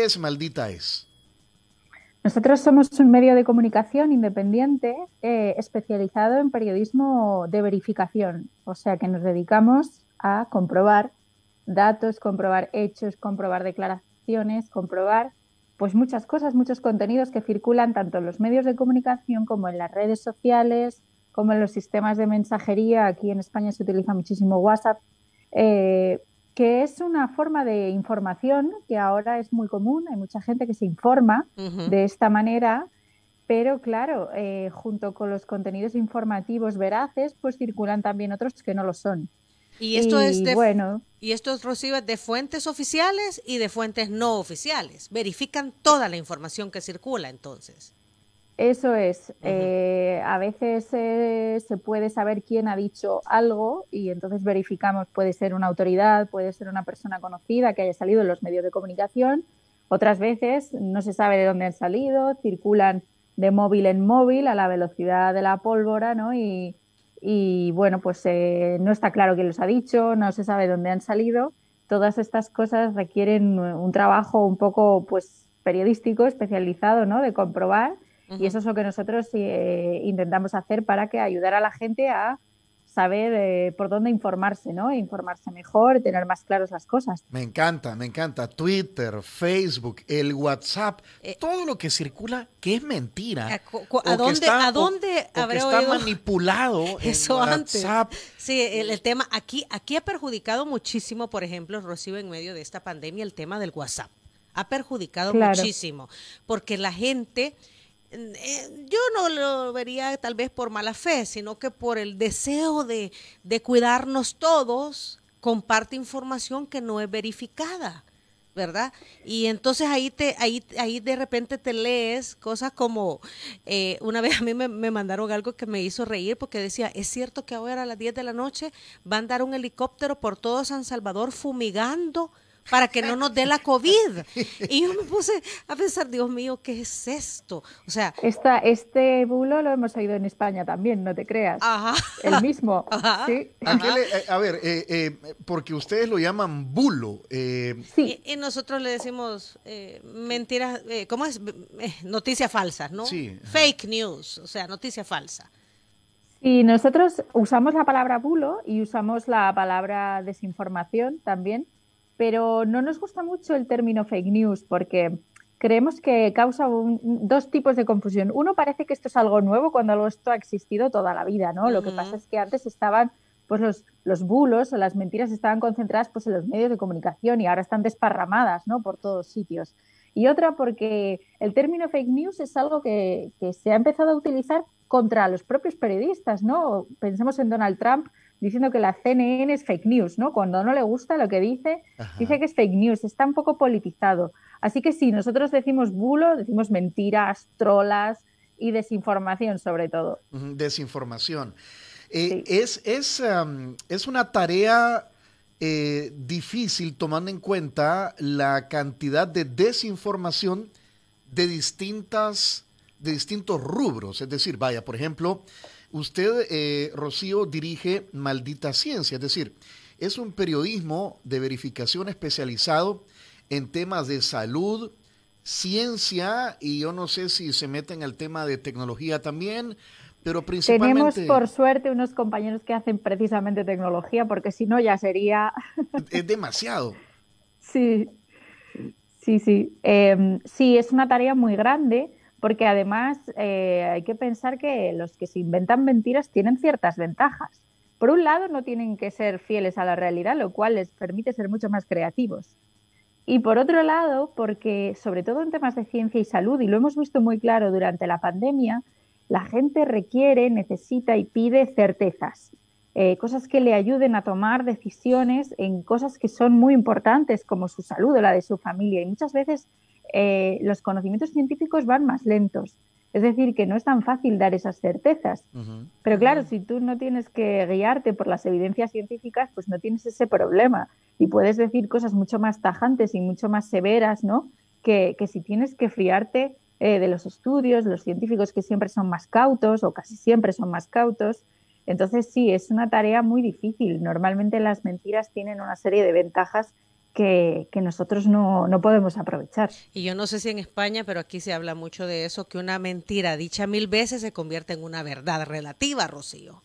Es Maldita es. Nosotros somos un medio de comunicación independiente especializado en periodismo de verificación, o sea que nos dedicamos a comprobar datos, comprobar hechos, comprobar declaraciones, comprobar pues muchas cosas, muchos contenidos que circulan tanto en los medios de comunicación como en las redes sociales, como en los sistemas de mensajería. Aquí en España se utiliza muchísimo WhatsApp, eh, que es una forma de información que ahora es muy común. Hay mucha gente que se informa Ujú. de esta manera, pero claro, junto con los contenidos informativos veraces, pues circulan también otros que no lo son. Y esto es Y bueno, y esto recibe de fuentes oficiales y de fuentes no oficiales. Verifican toda la información que circula, entonces. eso es. Ujú. A veces se puede saber quién ha dicho algo y entonces verificamos, puede ser una autoridad, puede ser una persona conocida que haya salido en los medios de comunicación. Otras veces no se sabe de dónde han salido, circulan de móvil en móvil a la velocidad de la pólvora, ¿no? Y bueno, pues no está claro quién los ha dicho, no se sabe dónde han salido. Todas estas cosas requieren un trabajo un poco, pues, periodístico, especializado, ¿no? De comprobar, y Ujú. eso es lo que nosotros intentamos hacer para que ayudar a la gente a saber por dónde informarse, ¿no? Informarse mejor, tener más claras las cosas. Me encanta, me encanta. Twitter, Facebook, el WhatsApp, Eh, todo lo que circula que es mentira ¿A dónde o que habré está oído manipulado en eso antes? WhatsApp. Sí, el tema aquí ha perjudicado muchísimo, por ejemplo, Rocío, en medio de esta pandemia, el tema del WhatsApp. Ha perjudicado Claro. muchísimo, porque la gente, yo no lo vería tal vez por mala fe, sino que por el deseo de cuidarnos todos, comparte información que no es verificada, ¿verdad? Y entonces ahí de repente te lees cosas como, una vez a mí me mandaron algo que me hizo reír porque decía, es cierto que ahora a las 10 de la noche va a andar un helicóptero por todo San Salvador fumigando para que no nos dé la COVID. Y yo me puse a pensar, Dios mío, ¿qué es esto? O sea, Este bulo lo hemos oído en España también, no te creas. ajá, El mismo, ajá, sí. ¿A qué ajá. le, a ver, porque ustedes lo llaman bulo. Sí, Y nosotros le decimos mentiras, ¿cómo es? Noticias falsas, ¿no? Sí, ajá. Fake news, o sea, noticia falsa. y nosotros usamos la palabra bulo y usamos la palabra desinformación también, pero no nos gusta mucho el término fake news porque creemos que causa dos tipos de confusión. Uno, parece que esto es algo nuevo cuando esto ha existido toda la vida, ¿no? Lo que pasa Ujú. es que antes estaban, pues los bulos o las mentiras estaban concentradas pues en los medios de comunicación y ahora están desparramadas, ¿no? Por todos sitios. Y otra porque el término fake news es algo que se ha empezado a utilizar contra los propios periodistas, ¿no? Pensemos en Donald Trump diciendo que la CNN es fake news, ¿no? Cuando no le gusta lo que dice, dice Ajá. que es fake news, está un poco politizado. Así que sí, nosotros decimos bulo, decimos mentiras, trolas y desinformación sobre todo. Ujú, desinformación. Sí. Es una tarea difícil tomando en cuenta la cantidad de desinformación de de distintos rubros. Es decir, vaya, por ejemplo, usted, Rocío, dirige Maldita Ciencia, es decir, es un periodismo de verificación especializado en temas de salud, ciencia, y yo no sé si se mete en el tema de tecnología también, pero Tenemos, principalmente por suerte, unos compañeros que hacen precisamente tecnología, porque si no ya sería... es demasiado. Sí, sí, sí. Sí, es una tarea muy grande porque además hay que pensar que los que se inventan mentiras tienen ciertas ventajas. Por un lado, no tienen que ser fieles a la realidad, lo cual les permite ser mucho más creativos. Y por otro lado, porque sobre todo en temas de ciencia y salud, y lo hemos visto muy claro durante la pandemia, la gente requiere, necesita y pide certezas, cosas que le ayuden a tomar decisiones en cosas que son muy importantes, como su salud o la de su familia. Y muchas veces los conocimientos científicos van más lentos. Es decir, que no es tan fácil dar esas certezas. Ujú. Pero claro, Ujú. si tú no tienes que guiarte por las evidencias científicas, pues no tienes ese problema y puedes decir cosas mucho más tajantes y mucho más severas, ¿no? Que si tienes que fiarte de los estudios, los científicos que siempre son más cautos o casi siempre son más cautos. Entonces sí, es una tarea muy difícil. Normalmente las mentiras tienen una serie de ventajas que nosotros no podemos aprovechar. Y yo no sé si en España, pero aquí se habla mucho de eso, que una mentira dicha 1000 veces se convierte en una verdad relativa, Rocío.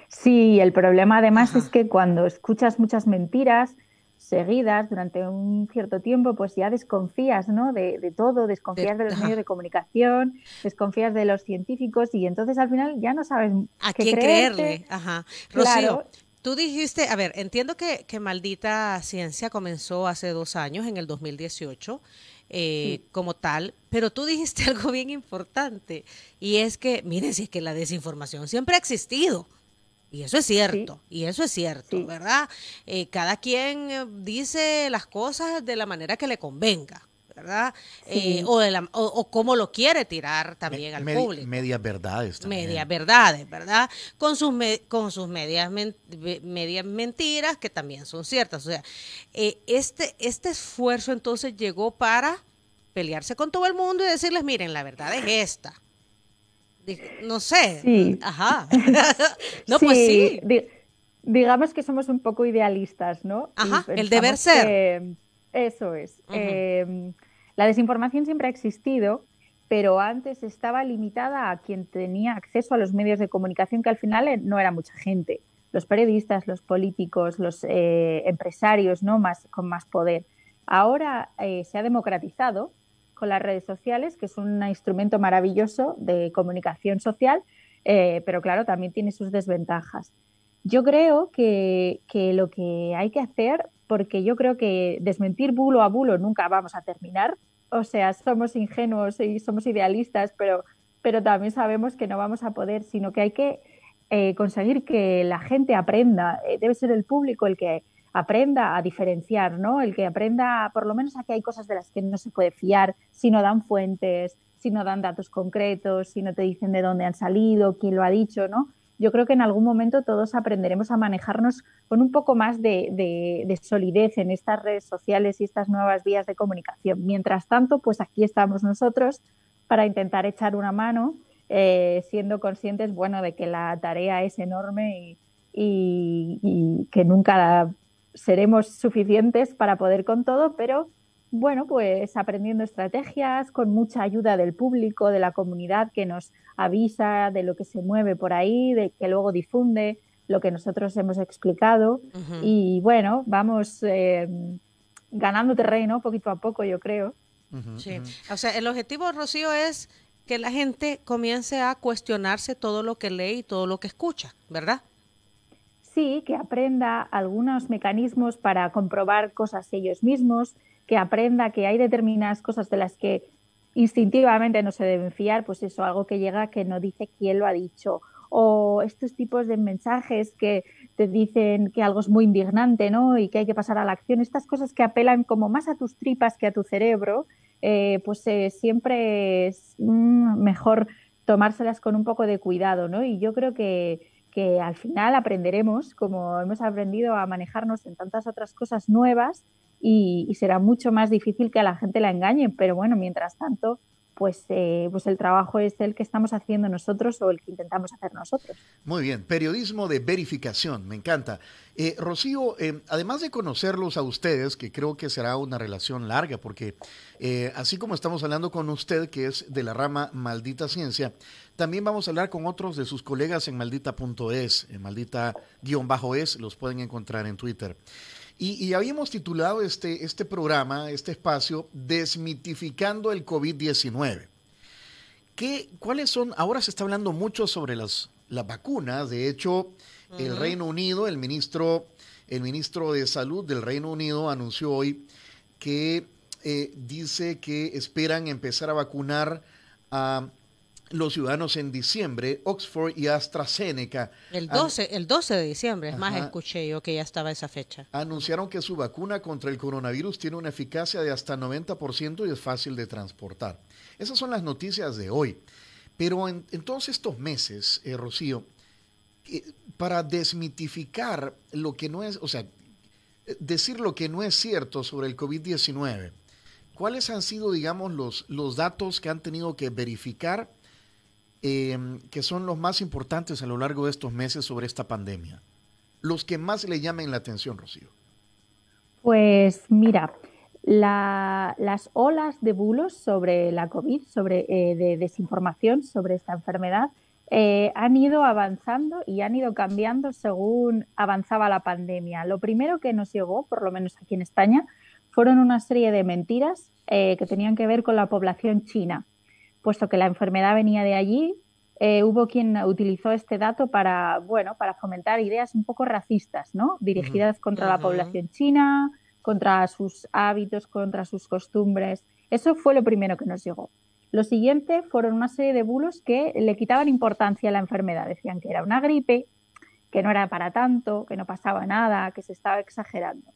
Sí, el problema además es Ajá. que cuando escuchas muchas mentiras seguidas durante un cierto tiempo, pues ya desconfías, ¿no? de todo, desconfías de los medios Ajá. de comunicación, desconfías de los científicos y entonces al final ya no sabes ¿A qué quién creerte. creerle? Ajá. Rocío, Claro, tú dijiste, a ver, entiendo que Maldita Ciencia comenzó hace 2 años, en el 2018, sí, como tal, pero tú dijiste algo bien importante, y es que, miren, si es que la desinformación siempre ha existido. sí, Y eso es cierto, sí, ¿verdad? Cada quien dice las cosas de la manera que le convenga, ¿verdad? sí, O cómo lo quiere tirar Me- también al medi- público. medias verdades Medias también. verdades, ¿verdad? Con sus medias mentiras que también son ciertas. O sea, este esfuerzo entonces llegó para pelearse con todo el mundo y decirles, miren, la verdad es esta. No sé, sí. ajá. No, pues Sí, sí, digamos que somos un poco idealistas, ¿no? Y ajá, el deber pensamos ser. que eso es. Ujú. La desinformación siempre ha existido, pero antes estaba limitada a quien tenía acceso a los medios de comunicación, que al final no era mucha gente. Los periodistas, los políticos, los empresarios, ¿no? Con más poder. Ahora se ha democratizado con las redes sociales, que es un instrumento maravilloso de comunicación social, pero claro, también tiene sus desventajas. Yo creo que lo que hay que hacer, porque yo creo que desmentir bulo a bulo nunca vamos a terminar, o sea, somos ingenuos y somos idealistas, pero también sabemos que no vamos a poder, sino que hay que conseguir que la gente aprenda, debe ser el público el que aprenda a diferenciar, ¿no? El que aprenda por lo menos a que hay cosas de las que no se puede fiar si no dan fuentes, si no dan datos concretos, si no te dicen de dónde han salido, quién lo ha dicho, ¿no? Yo creo que en algún momento todos aprenderemos a manejarnos con un poco más de solidez en estas redes sociales y estas nuevas vías de comunicación. Mientras tanto, pues aquí estamos nosotros para intentar echar una mano, siendo conscientes, bueno, de que la tarea es enorme y que nunca seremos suficientes para poder con todo, pero bueno, pues aprendiendo estrategias, con mucha ayuda del público, de la comunidad que nos avisa de lo que se mueve por ahí, de que luego difunde lo que nosotros hemos explicado. Ujú. Y bueno, vamos ganando terreno poquito a poco, yo creo. Ujú, Sí, ujú. o sea, el objetivo, Rocío, es que la gente comience a cuestionarse todo lo que lee y todo lo que escucha, ¿verdad? Sí, que aprenda algunos mecanismos para comprobar cosas ellos mismos, que aprenda que hay determinadas cosas de las que instintivamente no se deben fiar, pues eso, algo que llega que no dice quién lo ha dicho, o estos tipos de mensajes que te dicen que algo es muy indignante, ¿no? Y que hay que pasar a la acción, estas cosas que apelan como más a tus tripas que a tu cerebro, pues siempre es mejor tomárselas con un poco de cuidado, ¿no? Y yo creo que al final aprenderemos, como hemos aprendido a manejarnos en tantas otras cosas nuevas, y será mucho más difícil que a la gente la engañen. Pero bueno, mientras tanto, pues el trabajo es el que estamos haciendo nosotros o el que intentamos hacer nosotros. Muy bien, periodismo de verificación, me encanta. Rocío, además de conocerlos a ustedes, que creo que será una relación larga, porque así como estamos hablando con usted, que es de la rama Maldita Ciencia, también vamos a hablar con otros de sus colegas en maldita.es, en maldita-es, los pueden encontrar en Twitter. Y habíamos titulado este programa, este espacio, Desmitificando el COVID-19. ¿Cuáles son? Ahora se está hablando mucho sobre las vacunas. De hecho, el Ujú. Reino Unido, el ministro de Salud del Reino Unido anunció hoy que dice que esperan empezar a vacunar a los ciudadanos en diciembre. Oxford y AstraZeneca El han, 12, el 12 de diciembre, es más, ajá, escuché yo que ya estaba esa fecha. anunciaron que su vacuna contra el coronavirus tiene una eficacia de hasta 90% y es fácil de transportar. Esas son las noticias de hoy. Pero en todos estos meses, Rocío, para desmitificar lo que no es, o sea, decir lo que no es cierto sobre el COVID-19, ¿cuáles han sido, digamos, los datos que han tenido que verificar que son los más importantes a lo largo de estos meses sobre esta pandemia? Los que más le llamen la atención, Rocío. Pues mira, las olas de bulos sobre la COVID, de desinformación sobre esta enfermedad, han ido avanzando y han ido cambiando según avanzaba la pandemia. Lo primero que nos llegó, por lo menos aquí en España, fueron una serie de mentiras que tenían que ver con la población china, puesto que la enfermedad venía de allí. Hubo quien utilizó este dato para, bueno, para fomentar ideas un poco racistas, ¿no? Dirigidas contra la población china, contra sus hábitos, contra sus costumbres. Eso fue lo primero que nos llegó. Lo siguiente fueron una serie de bulos que le quitaban importancia a la enfermedad. Decían que era una gripe, que no era para tanto, que no pasaba nada, que se estaba exagerando.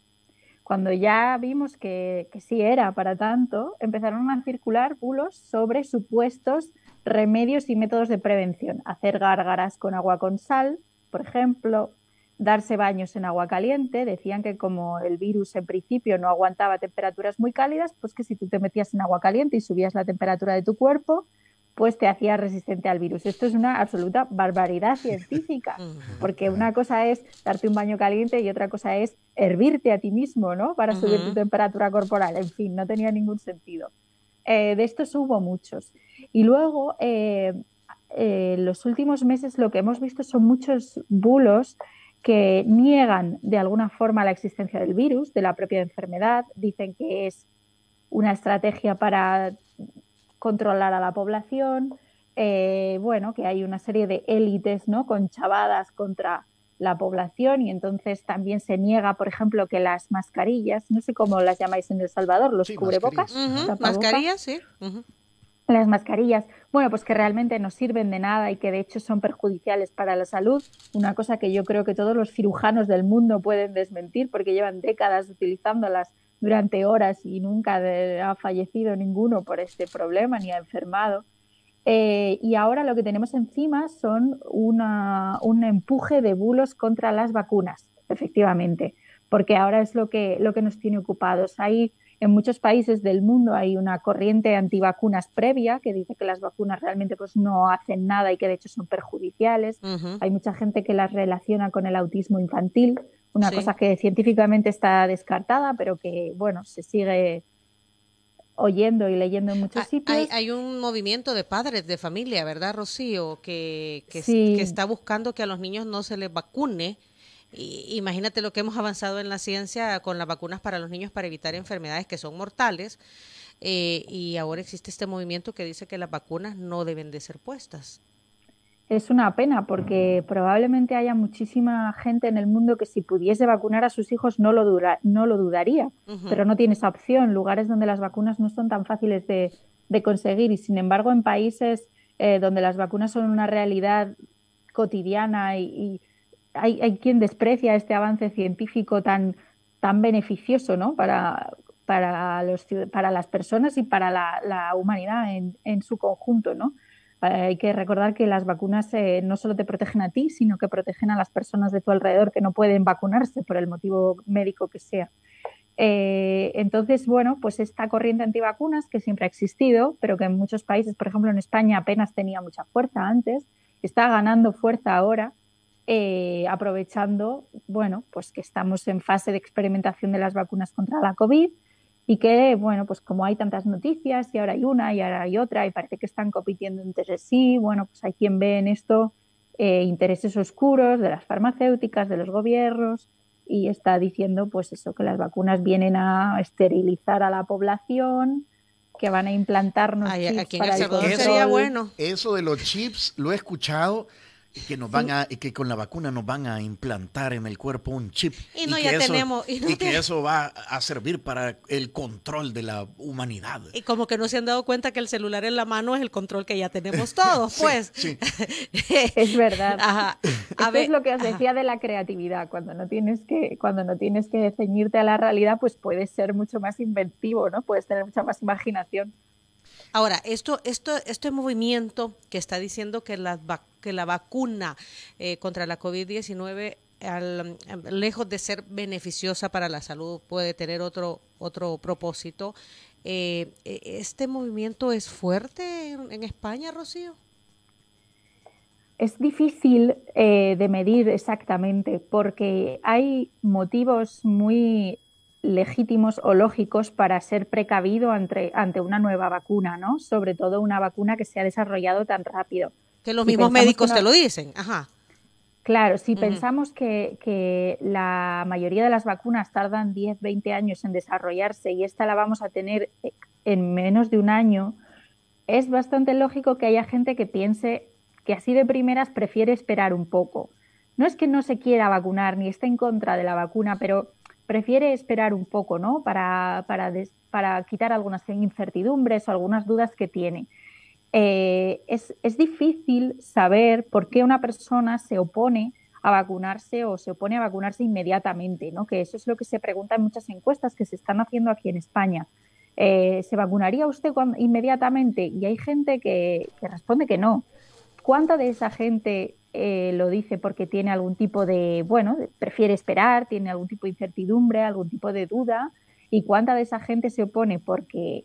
Cuando ya vimos que sí era para tanto, empezaron a circular bulos sobre supuestos remedios y métodos de prevención. Hacer gárgaras con agua con sal, por ejemplo, darse baños en agua caliente. Decían que como el virus en principio no aguantaba temperaturas muy cálidas, pues que si tú te metías en agua caliente y subías la temperatura de tu cuerpo, pues te hacías resistente al virus. Esto es una absoluta barbaridad científica, porque una cosa es darte un baño caliente y otra cosa es hervirte a ti mismo, ¿no? Para subir tu temperatura corporal. En fin, no tenía ningún sentido. De estos hubo muchos. Y luego, los últimos meses lo que hemos visto son muchos bulos que niegan de alguna forma la existencia del virus, de la propia enfermedad. Dicen que es una estrategia para controlar a la población, bueno, que hay una serie de élites, ¿no?, conchavadas contra la población, y entonces también se niega, por ejemplo, que las mascarillas, no sé cómo las llamáis en El Salvador, los cubrebocas, mascarillas, sí. Las mascarillas, bueno, pues que realmente no sirven de nada y que de hecho son perjudiciales para la salud, una cosa que yo creo que todos los cirujanos del mundo pueden desmentir porque llevan décadas utilizándolas durante horas y nunca ha fallecido ninguno por este problema ni ha enfermado. Y ahora lo que tenemos encima son un empuje de bulos contra las vacunas, efectivamente, porque ahora es lo que nos tiene ocupados. En muchos países del mundo hay una corriente antivacunas previa que dice que las vacunas realmente pues no hacen nada y que de hecho son perjudiciales. Hay mucha gente que las relaciona con el autismo infantil, una cosa que científicamente está descartada, pero que, bueno, se sigue oyendo y leyendo en muchos sitios. Hay un movimiento de padres de familia, ¿verdad, Rocío? Que está buscando que a los niños no se les vacune. Imagínate lo que hemos avanzado en la ciencia con las vacunas para los niños para evitar enfermedades que son mortales, y ahora existe este movimiento que dice que las vacunas no deben de ser puestas. Es una pena porque probablemente haya muchísima gente en el mundo que si pudiese vacunar a sus hijos no lo dudaría, pero no tiene esa opción, lugares donde las vacunas no son tan fáciles de conseguir, y sin embargo en países donde las vacunas son una realidad cotidiana y hay quien desprecia este avance científico tan beneficioso, ¿no?, para las personas y para la humanidad en su conjunto, ¿no? Hay que recordar que las vacunas no solo te protegen a ti, sino que protegen a las personas de tu alrededor que no pueden vacunarse por el motivo médico que sea. Entonces, bueno, pues esta corriente antivacunas que siempre ha existido, pero que en muchos países, por ejemplo en España, apenas tenía mucha fuerza antes, está ganando fuerza ahora, aprovechando, bueno, pues que estamos en fase de experimentación de las vacunas contra la COVID. Y que, bueno, pues como hay tantas noticias y ahora hay una y ahora hay otra y parece que están compitiendo entre sí, bueno, pues hay quien ve en esto intereses oscuros de las farmacéuticas, de los gobiernos, y está diciendo pues eso, que las vacunas vienen a esterilizar a la población, que van a implantarnos chips aquí en para El Salvador el control. sería bueno. Eso de los chips lo he escuchado, que nos van y que con la vacuna nos van a implantar en el cuerpo un chip y que eso va a servir para el control de la humanidad. Y como que no se han dado cuenta que el celular en la mano es el control que ya tenemos todos, pues. Sí. Es verdad. Ajá. Esto es lo que os decía de la creatividad. Cuando no tienes que ceñirte a la realidad, pues puedes ser mucho más inventivo, ¿no? Puedes tener mucha más imaginación. Ahora, este movimiento que está diciendo que la vacuna contra la COVID-19, lejos de ser beneficiosa para la salud, puede tener otro propósito. ¿Este movimiento es fuerte en España, Rocío? Es difícil de medir exactamente porque hay motivos muy legítimos o lógicos para ser precavido ante una nueva vacuna, ¿no? Sobre todo una vacuna que se ha desarrollado tan rápido. Que los mismos médicos te lo dicen. Ajá. Claro, si pensamos que la mayoría de las vacunas tardan 10, 20 años en desarrollarse y esta la vamos a tener en menos de un año, es bastante lógico que haya gente que piense que así de primeras prefiere esperar un poco. No es que no se quiera vacunar ni esté en contra de la vacuna, pero prefiere esperar un poco, ¿no? Para quitar algunas incertidumbres o algunas dudas que tiene. Es difícil saber por qué una persona se opone a vacunarse o se opone a vacunarse inmediatamente, ¿no? Que eso es lo que se pregunta en muchas encuestas que se están haciendo aquí en España. ¿Se vacunaría usted inmediatamente? Y hay gente que responde que no. ¿Cuánta de esa gente lo dice porque tiene algún tipo de, prefiere esperar, tiene algún tipo de incertidumbre, algún tipo de duda? ¿Y cuánta de esa gente se opone porque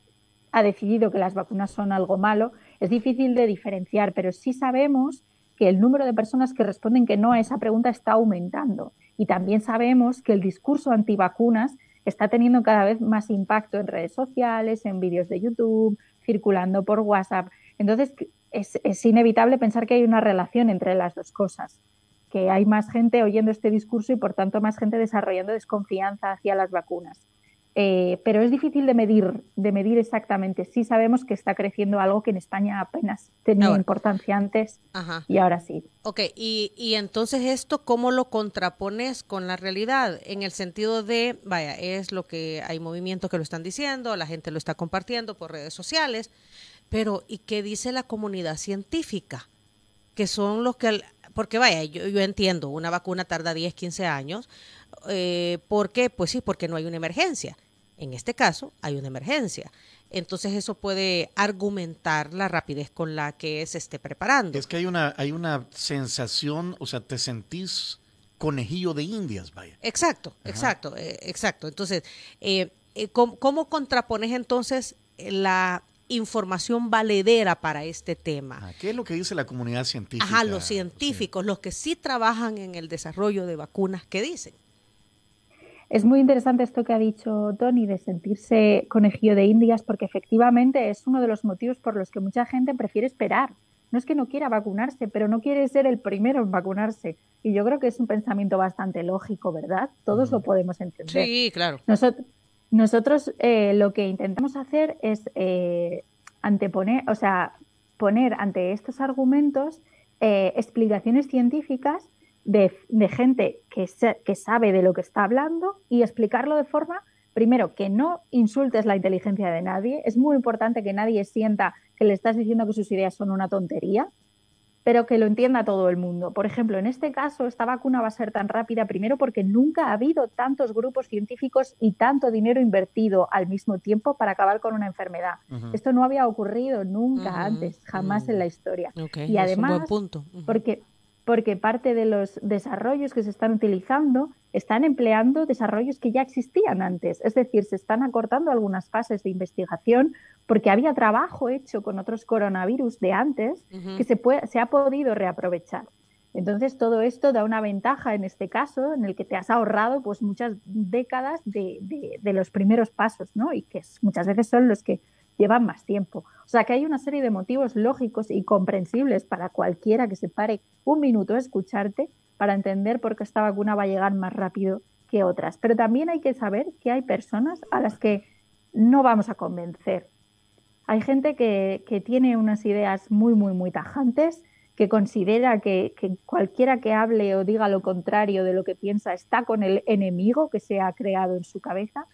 ha decidido que las vacunas son algo malo? Es difícil de diferenciar, pero sí sabemos que el número de personas que responden que no a esa pregunta está aumentando. Y también sabemos que el discurso antivacunas está teniendo cada vez más impacto en redes sociales, en vídeos de YouTube, circulando por WhatsApp. Entonces, es inevitable pensar que hay una relación entre las dos cosas, que hay más gente oyendo este discurso y, por tanto, más gente desarrollando desconfianza hacia las vacunas. Pero es difícil de medir exactamente. Sí sabemos que está creciendo algo que en España apenas tenía importancia antes. Ajá. Y ahora sí. Ok, y entonces esto, ¿cómo lo contrapones con la realidad? En el sentido de, es lo que hay movimientos que lo están diciendo, la gente lo está compartiendo por redes sociales, pero ¿y qué dice la comunidad científica? Que son los que, porque yo entiendo, una vacuna tarda 10, 15 años. ¿Por qué? Pues sí, porque no hay una emergencia. En este caso, hay una emergencia. Entonces, eso puede argumentar la rapidez con la que se esté preparando. Es que hay una sensación, o sea, te sentís conejillo de indias, vaya. Exacto. Entonces, ¿cómo contrapones entonces la información valedera para este tema? ¿Qué es lo que dice la comunidad científica? Ajá, los científicos, los que sí trabajan en el desarrollo de vacunas, ¿qué dicen? Es muy interesante esto que ha dicho Tony de sentirse conejillo de indias, porque efectivamente es uno de los motivos por los que mucha gente prefiere esperar. No es que no quiera vacunarse, pero no quiere ser el primero en vacunarse. Y yo creo que es un pensamiento bastante lógico, ¿verdad? Todos lo podemos entender. Sí, claro. Nosotros lo que intentamos hacer es poner ante estos argumentos explicaciones científicas de gente que sabe de lo que está hablando y explicarlo de forma, primero, que no insultes la inteligencia de nadie. Es muy importante que nadie sienta que le estás diciendo que sus ideas son una tontería, pero que lo entienda todo el mundo. Por ejemplo, en este caso, esta vacuna va a ser tan rápida, primero porque nunca ha habido tantos grupos científicos y tanto dinero invertido al mismo tiempo para acabar con una enfermedad. Esto no había ocurrido nunca antes, jamás en la historia. Y además, es un buen punto. Porque parte de los desarrollos que se están utilizando están empleando desarrollos que ya existían antes. Es decir, se están acortando algunas fases de investigación porque había trabajo hecho con otros coronavirus de antes que se ha podido reaprovechar. Entonces, todo esto da una ventaja en este caso, en el que te has ahorrado pues muchas décadas de los primeros pasos, ¿no? Y que muchas veces son los que llevan más tiempo. O sea, que hay una serie de motivos lógicos y comprensibles para cualquiera que se pare un minuto a escucharte para entender por qué esta vacuna va a llegar más rápido que otras. Pero también hay que saber que hay personas a las que no vamos a convencer. Hay gente que tiene unas ideas muy, muy, muy tajantes, que considera que cualquiera que hable o diga lo contrario de lo que piensa está con el enemigo que se ha creado en su cabeza,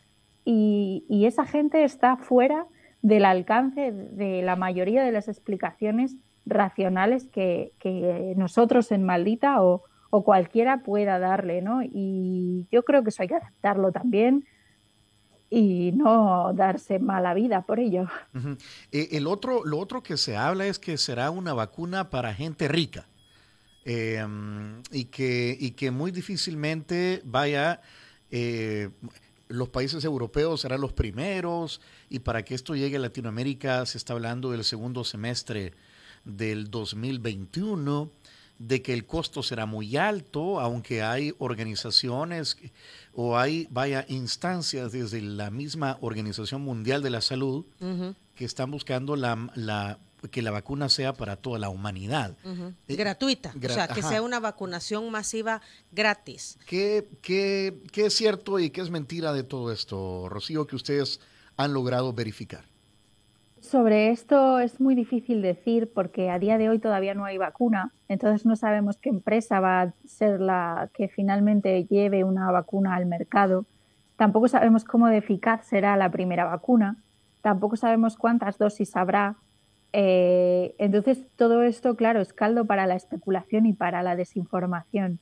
y esa gente está fuera del alcance de la mayoría de las explicaciones racionales que nosotros en Maldita o cualquiera pueda darle, ¿no? Y yo creo que eso hay que aceptarlo también y no darse mala vida por ello. Lo otro que se habla es que será una vacuna para gente rica y que muy difícilmente los países europeos serán los primeros, y para que esto llegue a Latinoamérica se está hablando del segundo semestre del 2021. de que el costo será muy alto, aunque hay organizaciones o hay, vaya, instancias desde la misma Organización Mundial de la Salud que están buscando que la vacuna sea para toda la humanidad. Gratuita, o sea, que sea una vacunación masiva gratis. ¿Qué es cierto y qué es mentira de todo esto, Rocío, que ustedes han logrado verificar? Sobre esto es muy difícil decir porque a día de hoy todavía no hay vacuna, entonces no sabemos qué empresa va a ser la que finalmente lleve una vacuna al mercado. Tampoco sabemos cómo de eficaz será la primera vacuna, tampoco sabemos cuántas dosis habrá. Entonces todo esto, claro, es caldo para la especulación y para la desinformación.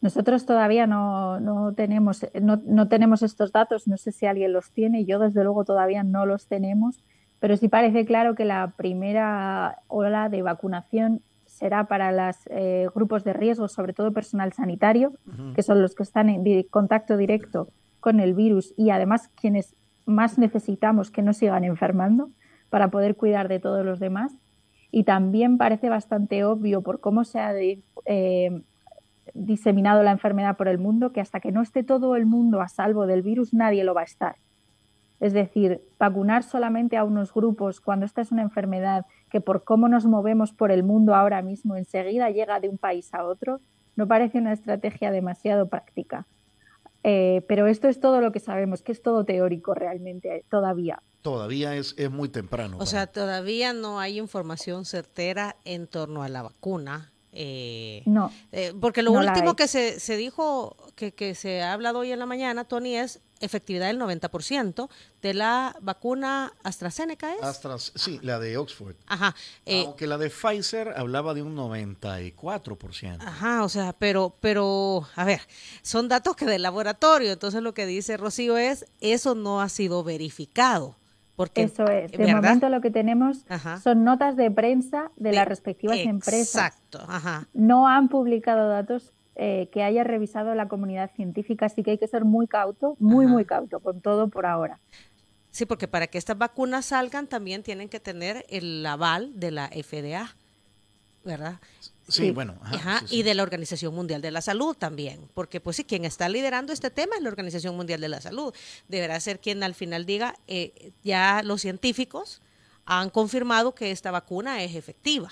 Nosotros todavía no tenemos estos datos, no sé si alguien los tiene, yo desde luego todavía no los tenemos. Pero sí parece claro que la primera ola de vacunación será para los grupos de riesgo, sobre todo personal sanitario, que son los que están en contacto directo con el virus y además quienes más necesitamos que no sigan enfermando para poder cuidar de todos los demás. Y también parece bastante obvio por cómo se ha diseminado la enfermedad por el mundo que hasta que no esté todo el mundo a salvo del virus nadie lo va a estar. Es decir, vacunar solamente a unos grupos cuando esta es una enfermedad que por cómo nos movemos por el mundo ahora mismo enseguida llega de un país a otro, no parece una estrategia demasiado práctica. Pero esto es todo lo que sabemos, que es todo teórico realmente todavía. Todavía es muy temprano. O sea, todavía no hay información certera en torno a la vacuna. No. Porque lo último que se dijo, que se ha hablado hoy en la mañana, Tony, es efectividad del 90% de la vacuna AstraZeneca, ¿es? Sí, la de Oxford. Ajá. Aunque la de Pfizer hablaba de un 94%. Ajá, o sea, pero, a ver, son datos que del laboratorio, entonces lo que dice Rocío es, eso no ha sido verificado. Porque, eso es, de momento lo que tenemos son notas de prensa de las respectivas empresas. Exacto, ajá. No han publicado datos que haya revisado la comunidad científica, así que hay que ser muy cauto, muy cauto con todo por ahora. Sí, porque para que estas vacunas salgan también tienen que tener el aval de la FDA, ¿verdad? Sí, bueno. Y de la Organización Mundial de la Salud también, porque pues sí, quien está liderando este tema es la Organización Mundial de la Salud. Deberá ser quien al final diga, ya los científicos han confirmado que esta vacuna es efectiva.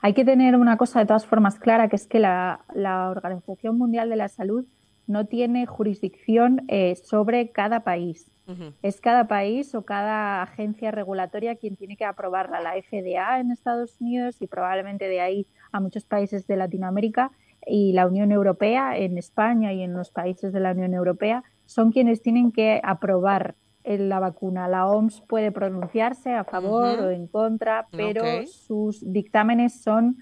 Hay que tener una cosa de todas formas clara, que es que la Organización Mundial de la Salud no tiene jurisdicción sobre cada país. Es cada país o cada agencia regulatoria quien tiene que aprobarla. La FDA en Estados Unidos y probablemente de ahí a muchos países de Latinoamérica y la Unión Europea en España y en los países de la Unión Europea son quienes tienen que aprobar la vacuna. La OMS puede pronunciarse a favor o en contra, pero sus dictámenes son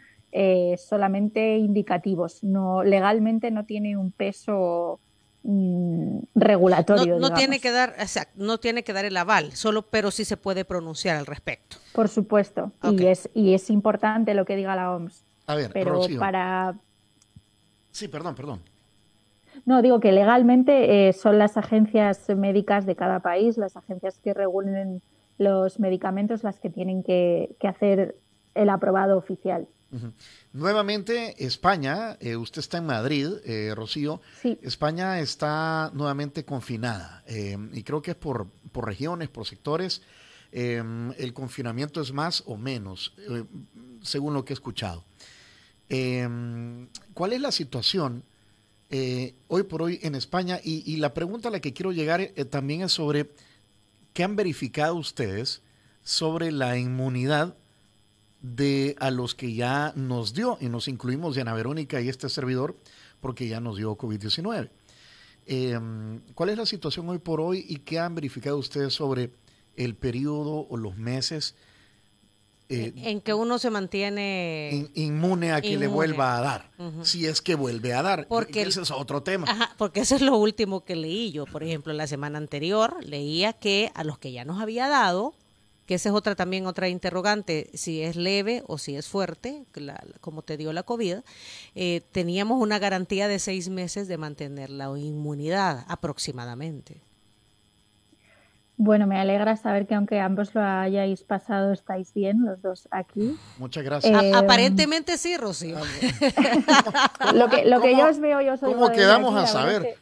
solamente indicativos. Legalmente no tiene un peso regulatorio. No tiene que dar, exacto, no tiene que dar el aval, pero sí se puede pronunciar al respecto. Por supuesto, y es importante lo que diga la OMS. A ver, pero Rocío. para... Sí, perdón. No, digo que legalmente son las agencias médicas de cada país, las agencias que regulen los medicamentos, las que tienen que hacer el aprobado oficial. Nuevamente, España, usted está en Madrid, Rocío. Sí. España está nuevamente confinada y creo que es por regiones, por sectores. El confinamiento es más o menos, según lo que he escuchado. ¿Cuál es la situación hoy por hoy en España? Y la pregunta a la que quiero llegar también es sobre qué han verificado ustedes sobre la inmunidad a los que ya nos dio, y nos incluimos Diana Verónica y este servidor, porque ya nos dio COVID-19. ¿Cuál es la situación hoy por hoy y qué han verificado ustedes sobre el periodo o los meses en que uno se mantiene inmune a que le vuelva a dar, si es que vuelve a dar? Porque ese es otro tema. Porque eso es lo último que leí yo. Por ejemplo, la semana anterior leía que a los que ya nos había dado, que esa es también otra interrogante, si es leve o si es fuerte, como te dio la COVID, teníamos una garantía de 6 meses de mantener la inmunidad aproximadamente. Bueno, me alegra saber que aunque ambos lo hayáis pasado, estáis bien los dos aquí. Muchas gracias. Aparentemente sí, Rocío. Lo que yo os veo, yo soy ¿Cómo quedamos aquí, a saber?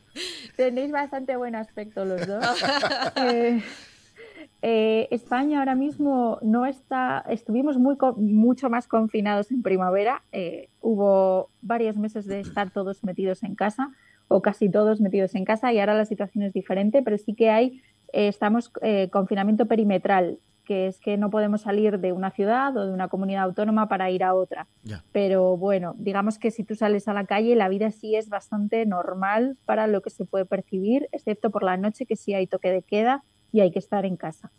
Tenéis bastante buen aspecto los dos. España ahora mismo no está, estuvimos mucho más confinados en primavera. Hubo varios meses de estar todos metidos en casa, o casi todos metidos en casa, y ahora la situación es diferente, pero sí que estamos confinamiento perimetral, que es que no podemos salir de una ciudad o de una comunidad autónoma para ir a otra. Ya. Pero bueno, digamos que si tú sales a la calle, la vida sí es bastante normal para lo que se puede percibir, excepto por la noche, que sí hay toque de queda y hay que estar en casa.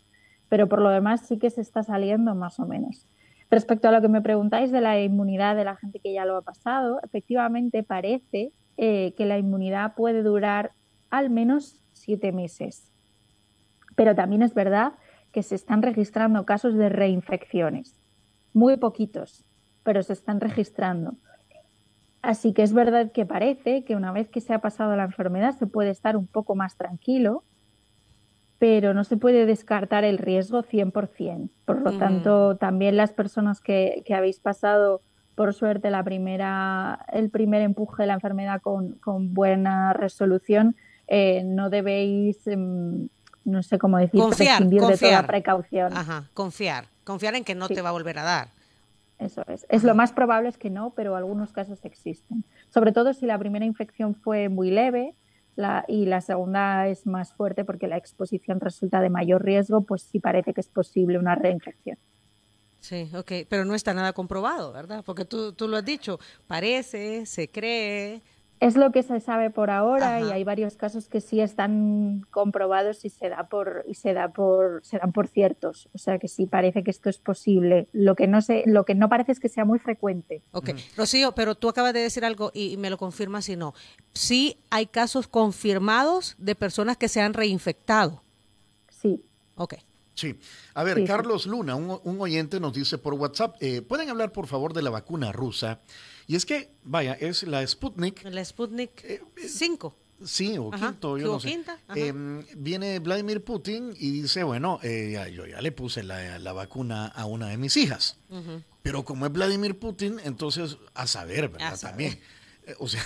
Pero por lo demás sí que se está saliendo más o menos. Respecto a lo que me preguntáis de la inmunidad de la gente que ya lo ha pasado, efectivamente parece que la inmunidad puede durar al menos 7 meses. Pero también es verdad que se están registrando casos de reinfecciones. Muy poquitos, pero se están registrando. Así que es verdad que parece que una vez que se ha pasado la enfermedad se puede estar un poco más tranquilo, pero no se puede descartar el riesgo 100%. Por lo tanto, también las personas que habéis pasado, por suerte, el primer empuje de la enfermedad con buena resolución, no debéis, no sé cómo decir, prescindir de toda precaución. Ajá, confiar en que no te va a volver a dar. Eso es. Lo más probable es que no, pero algunos casos existen. Sobre todo si la primera infección fue muy leve, y la segunda es más fuerte porque la exposición resulta de mayor riesgo, pues sí parece que es posible una reinfección. Sí, ok, pero no está nada comprobado, ¿verdad? Porque tú lo has dicho, parece, se cree. Es lo que se sabe por ahora. Ajá. Y hay varios casos que sí están comprobados y se dan por ciertos. O sea que sí parece que esto es posible. Lo que no parece es que sea muy frecuente. Ok, Rocío, pero tú acabas de decir algo y me lo confirmas si no. Sí hay casos confirmados de personas que se han reinfectado. Sí. Ok. Sí. A ver, sí, Carlos Luna, un oyente nos dice por WhatsApp, ¿pueden hablar por favor de la vacuna rusa? Y es que, vaya, es la Sputnik. La Sputnik 5. Sí, o quinto, yo no sé. Viene Vladimir Putin y dice, bueno, yo ya le puse la vacuna a una de mis hijas. Pero como es Vladimir Putin, entonces a saber, ¿verdad? También. O sea,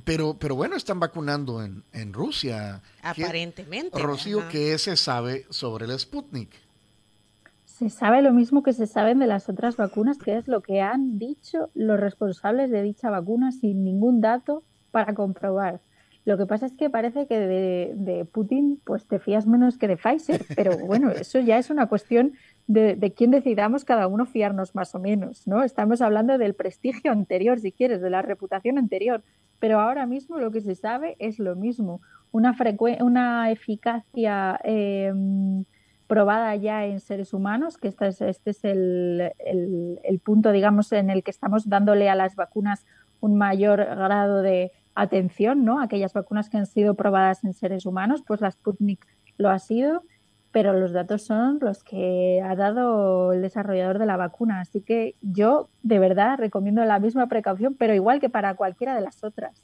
pero bueno, están vacunando en Rusia. Aparentemente. Rocío, ¿qué se sabe sobre la Sputnik? Se sabe lo mismo que se saben de las otras vacunas, que es lo que han dicho los responsables de dicha vacuna sin ningún dato para comprobar. Lo que pasa es que parece que de Putin pues te fías menos que de Pfizer, pero bueno, eso ya es una cuestión de quién decidamos cada uno fiarnos más o menos, ¿no? Estamos hablando del prestigio anterior, si quieres, de la reputación anterior, pero ahora mismo lo que se sabe es lo mismo, una eficacia probada ya en seres humanos, que este es el punto, digamos, en el que estamos dándole a las vacunas un mayor grado de atención, ¿no? Aquellas vacunas que han sido probadas en seres humanos, pues la Sputnik lo ha sido, pero los datos son los que ha dado el desarrollador de la vacuna. Así que yo, de verdad, recomiendo la misma precaución, pero igual que para cualquiera de las otras.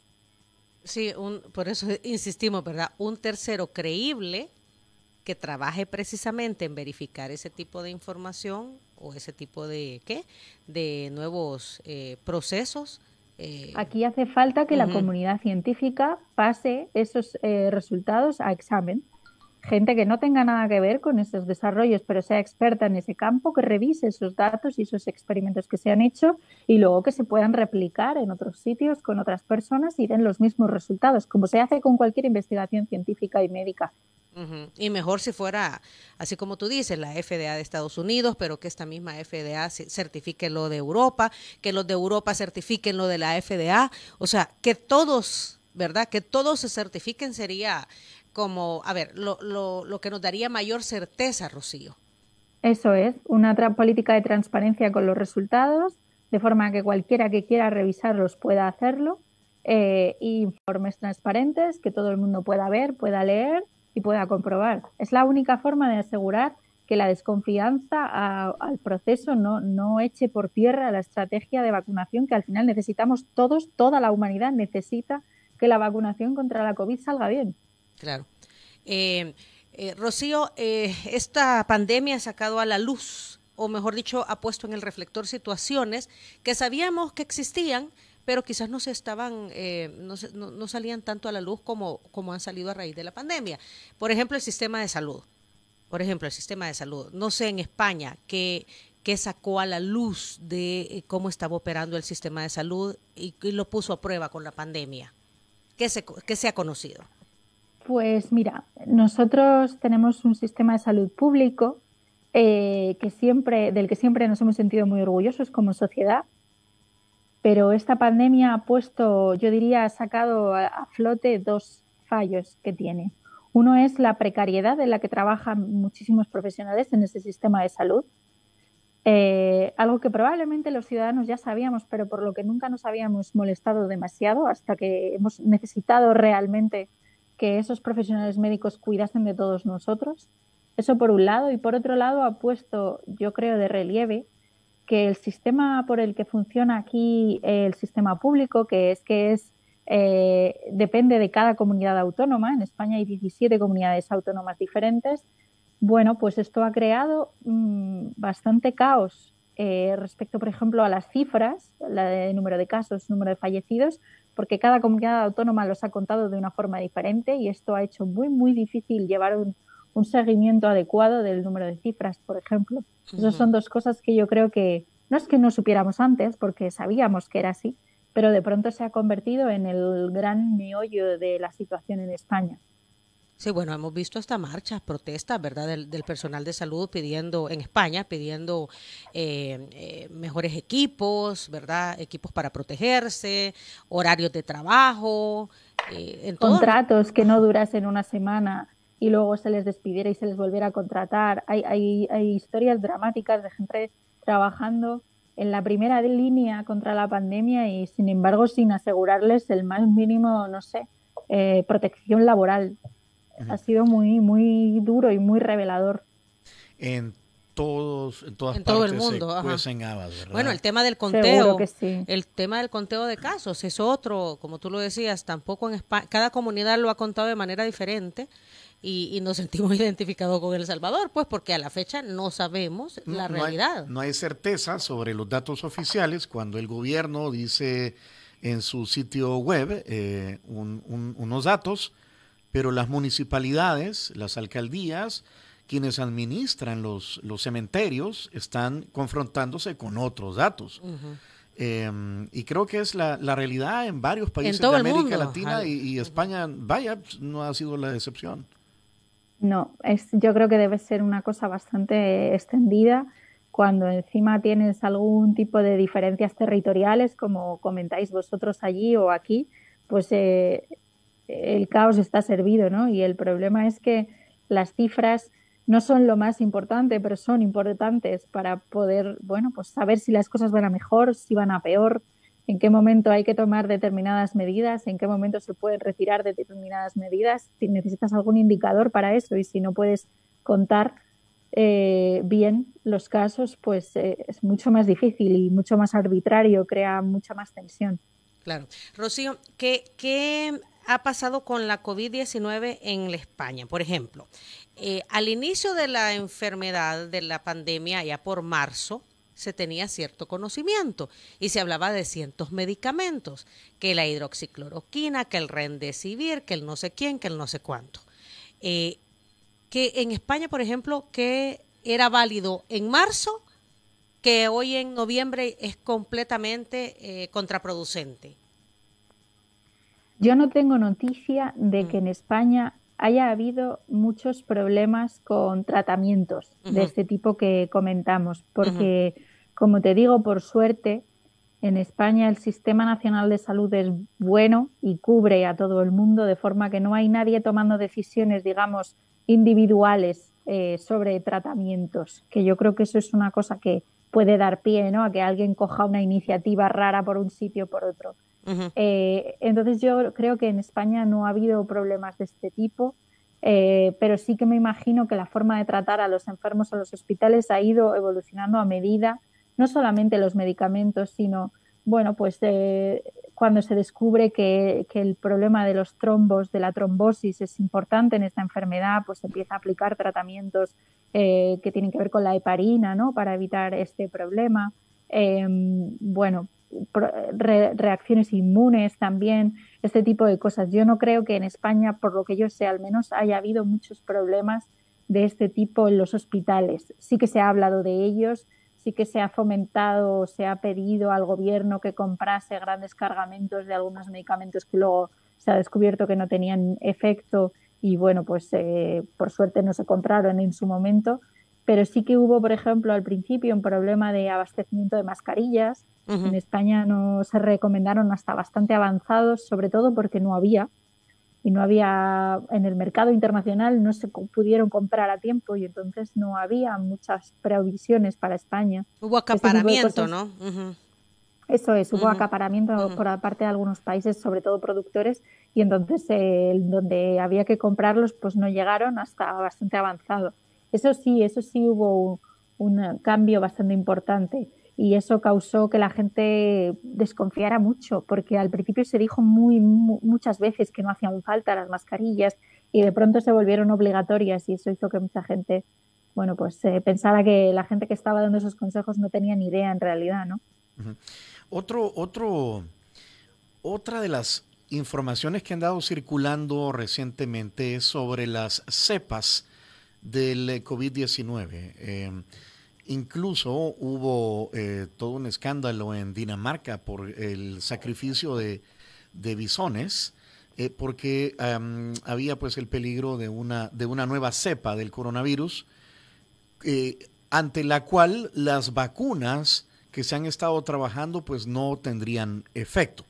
Sí, por eso insistimos, ¿verdad? Un tercero creíble que trabaje precisamente en verificar ese tipo de información o ese tipo de nuevos procesos. Aquí hace falta que la comunidad científica pase esos resultados a examen. Gente que no tenga nada que ver con esos desarrollos, pero sea experta en ese campo, que revise esos datos y esos experimentos que se han hecho y luego que se puedan replicar en otros sitios con otras personas y den los mismos resultados, como se hace con cualquier investigación científica y médica. Y mejor si fuera, así como tú dices, la FDA de Estados Unidos, pero que esta misma FDA certifique lo de Europa, que los de Europa certifiquen lo de la FDA, o sea, que todos, ¿verdad? Que todos se certifiquen sería como, a ver, lo que nos daría mayor certeza, Rocío. Eso es, una política de transparencia con los resultados, de forma que cualquiera que quiera revisarlos pueda hacerlo, informes transparentes que todo el mundo pueda ver, pueda leer y pueda comprobar. Es la única forma de asegurar que la desconfianza al proceso no eche por tierra la estrategia de vacunación que al final necesitamos todos, toda la humanidad necesita que la vacunación contra la COVID salga bien. Claro. Rocío, esta pandemia ha sacado a la luz, o mejor dicho, ha puesto en el reflector situaciones que sabíamos que existían, pero quizás no se estaban, no salían tanto a la luz como han salido a raíz de la pandemia. Por ejemplo, el sistema de salud. No sé en España qué sacó a la luz de cómo estaba operando el sistema de salud y lo puso a prueba con la pandemia. ¿Qué se ha conocido? Pues mira, nosotros tenemos un sistema de salud público del que siempre nos hemos sentido muy orgullosos como sociedad, pero esta pandemia ha puesto, yo diría, ha sacado a flote dos fallos que tiene. Uno es la precariedad en la que trabajan muchísimos profesionales en ese sistema de salud, algo que probablemente los ciudadanos ya sabíamos, pero por lo que nunca nos habíamos molestado demasiado hasta que hemos necesitado realmente que esos profesionales médicos cuidasen de todos nosotros. Eso por un lado. Y por otro lado ha puesto, yo creo, de relieve que el sistema por el que funciona aquí el sistema público, depende de cada comunidad autónoma. En España hay 17 comunidades autónomas diferentes. Bueno, pues esto ha creado bastante caos respecto, por ejemplo, a las cifras, el número de casos, número de fallecidos, porque cada comunidad autónoma los ha contado de una forma diferente y esto ha hecho muy, muy difícil llevar un seguimiento adecuado del número de cifras, por ejemplo. Esas son dos cosas que yo creo que no es que no supiéramos antes, porque sabíamos que era así, pero de pronto se ha convertido en el gran meollo de la situación en España. Sí, bueno, hemos visto hasta marchas, protestas, ¿verdad?, del personal de salud en España, pidiendo mejores equipos, ¿verdad?, equipos para protegerse, horarios de trabajo. Contratos que no durasen una semana y luego se les despidiera y se les volviera a contratar. Hay historias dramáticas de gente trabajando en la primera línea contra la pandemia y, sin embargo, sin asegurarles el más mínimo, protección laboral. Ha sido muy, muy duro y muy revelador. En todas todo partes el mundo, se cuecen habas, ¿verdad? Bueno, el tema del conteo, seguro que sí. El tema del conteo de casos es otro, como tú lo decías, tampoco en España, cada comunidad lo ha contado de manera diferente y nos sentimos identificados con El Salvador, pues porque a la fecha no sabemos la realidad. No hay certeza sobre los datos oficiales cuando el gobierno dice en su sitio web unos datos, pero las municipalidades, las alcaldías, quienes administran los cementerios, están confrontándose con otros datos. Y creo que es la realidad en varios países de América Latina y España, no ha sido la excepción. No, yo creo que debe ser una cosa bastante extendida. Cuando encima tienes algún tipo de diferencias territoriales, como comentáis vosotros allí o aquí, pues el caos está servido, ¿no? Y el problema es que las cifras no son lo más importante, pero son importantes para poder, pues saber si las cosas van a mejor, si van a peor, en qué momento hay que tomar determinadas medidas, en qué momento se pueden retirar determinadas medidas. Si necesitas algún indicador para eso y si no puedes contar bien los casos, pues es mucho más difícil y mucho más arbitrario, crea mucha más tensión. Claro. Rocío, ¿qué ha pasado con la COVID-19 en España? Por ejemplo, al inicio de la enfermedad, de la pandemia, ya por marzo, se tenía cierto conocimiento y se hablaba de cientos medicamentos, que la hidroxicloroquina, que el Remdesivir, que el no sé quién, que el no sé cuánto. Que en España, por ejemplo, que era válido en marzo, que hoy en noviembre es completamente contraproducente. Yo no tengo noticia de que en España haya habido muchos problemas con tratamientos de este tipo que comentamos, porque, como te digo, por suerte, en España el Sistema Nacional de Salud es bueno y cubre a todo el mundo, de forma que no hay nadie tomando decisiones, digamos, individuales sobre tratamientos, que yo creo que eso es una cosa que puede dar pie, ¿no?, a que alguien coja una iniciativa rara por un sitio o por otro. Entonces yo creo que en España no ha habido problemas de este tipo, pero sí que me imagino que la forma de tratar a los enfermos en los hospitales ha ido evolucionando a medida, no solamente los medicamentos, sino cuando se descubre que el problema de los trombos, de la trombosis, es importante en esta enfermedad, pues se empieza a aplicar tratamientos que tienen que ver con la heparina, ¿no? Para evitar este problema. Bueno, reacciones inmunes también, este tipo de cosas. Yo no creo que en España, por lo que yo sé al menos, haya habido muchos problemas de este tipo en los hospitales. Sí que se ha hablado de ellos, sí que se ha fomentado, se ha pedido al gobierno que comprase grandes cargamentos de algunos medicamentos que luego se ha descubierto que no tenían efecto y bueno, pues por suerte no se compraron en su momento. Pero sí que hubo, por ejemplo, al principio un problema de abastecimiento de mascarillas. En España no se recomendaron hasta bastante avanzados, sobre todo porque no había. Y no había, en el mercado internacional no se pudieron comprar a tiempo y entonces no había muchas previsiones para España. Hubo acaparamiento, ¿no? Eso es, hubo acaparamiento por parte de algunos países, sobre todo productores, y entonces donde había que comprarlos pues no llegaron hasta bastante avanzado. Eso sí hubo un cambio bastante importante y eso causó que la gente desconfiara mucho, porque al principio se dijo muchas veces que no hacían falta las mascarillas y de pronto se volvieron obligatorias y eso hizo que mucha gente, bueno, pues pensara que la gente que estaba dando esos consejos no tenía ni idea en realidad, ¿no? Otra de las informaciones que han dado circulando recientemente es sobre las cepas del COVID-19. Incluso hubo todo un escándalo en Dinamarca por el sacrificio de bisones, porque había pues el peligro de una nueva cepa del coronavirus, ante la cual las vacunas que se han estado trabajando pues no tendrían efecto.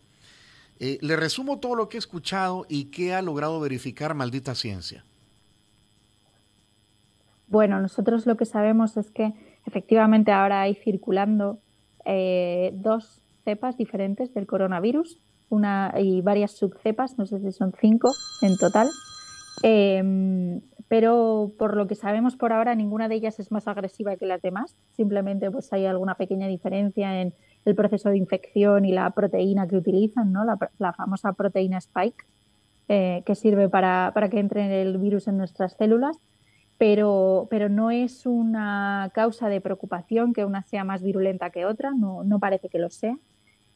Le resumo todo lo que he escuchado y qué ha logrado verificar Maldita Ciencia. Bueno, nosotros lo que sabemos es que efectivamente ahora hay circulando 2 cepas diferentes del coronavirus, y varias subcepas, no sé si son 5 en total, pero por lo que sabemos por ahora ninguna de ellas es más agresiva que las demás, simplemente pues hay alguna pequeña diferencia en el proceso de infección y la proteína que utilizan, ¿no? La famosa proteína Spike, que sirve para que entre el virus en nuestras células. Pero no es una causa de preocupación que una sea más virulenta que otra, no parece que lo sea.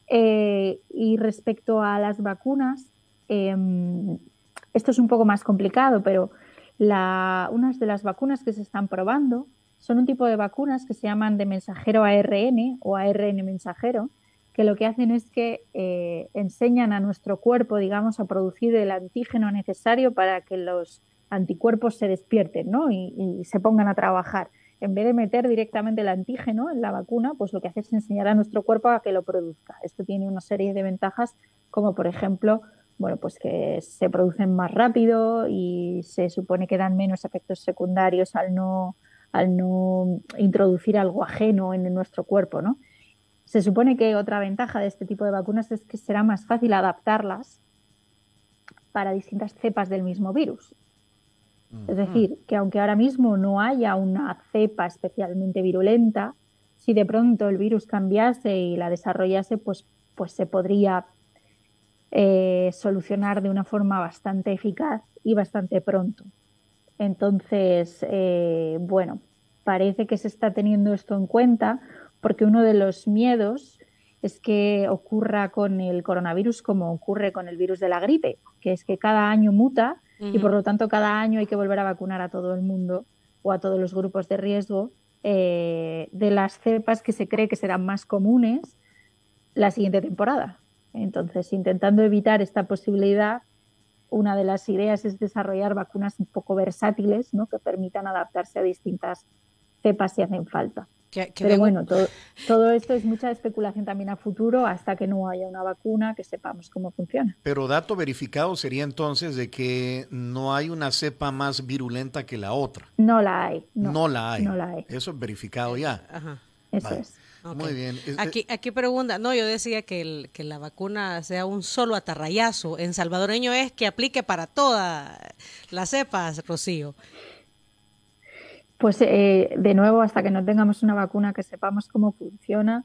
Y respecto a las vacunas, esto es un poco más complicado, pero unas de las vacunas que se están probando son un tipo de vacunas que se llaman de mensajero ARN o ARN mensajero, que lo que hacen es que enseñan a nuestro cuerpo, digamos, a producir el antígeno necesario para que los anticuerpos se despierten, ¿no? y se pongan a trabajar. En vez de meter directamente el antígeno en la vacuna, pues lo que hace es enseñar a nuestro cuerpo a que lo produzca. Esto tiene una serie de ventajas, como por ejemplo, bueno, pues que se producen más rápido y se supone que dan menos efectos secundarios al no introducir algo ajeno en nuestro cuerpo, ¿no? Se supone que otra ventaja de este tipo de vacunas es que será más fácil adaptarlas para distintas cepas del mismo virus. Es decir, que aunque ahora mismo no haya una cepa especialmente virulenta, si de pronto el virus cambiase y la desarrollase, pues se podría solucionar de una forma bastante eficaz y bastante pronto. Entonces, bueno, parece que se está teniendo esto en cuenta porque uno de los miedos es que ocurra con el coronavirus como ocurre con el virus de la gripe, que es que cada año muta y por lo tanto cada año hay que volver a vacunar a todo el mundo o a todos los grupos de riesgo de las cepas que se cree que serán más comunes la siguiente temporada. Entonces, intentando evitar esta posibilidad, una de las ideas es desarrollar vacunas un poco versátiles, ¿no? Que permitan adaptarse a distintas cepas si hacen falta. Pero bueno, todo esto es mucha especulación también a futuro hasta que no haya una vacuna que sepamos cómo funciona. Pero dato verificado sería entonces de que no hay una cepa más virulenta que la otra. No la hay. No la hay. Eso es verificado ya. Ajá. Eso es. Okay. Muy bien. Aquí pregunta, no, yo decía que la vacuna sea un solo atarrayazo. En salvadoreño es que aplique para todas las cepas, Rocío. Pues de nuevo, hasta que no tengamos una vacuna que sepamos cómo funciona,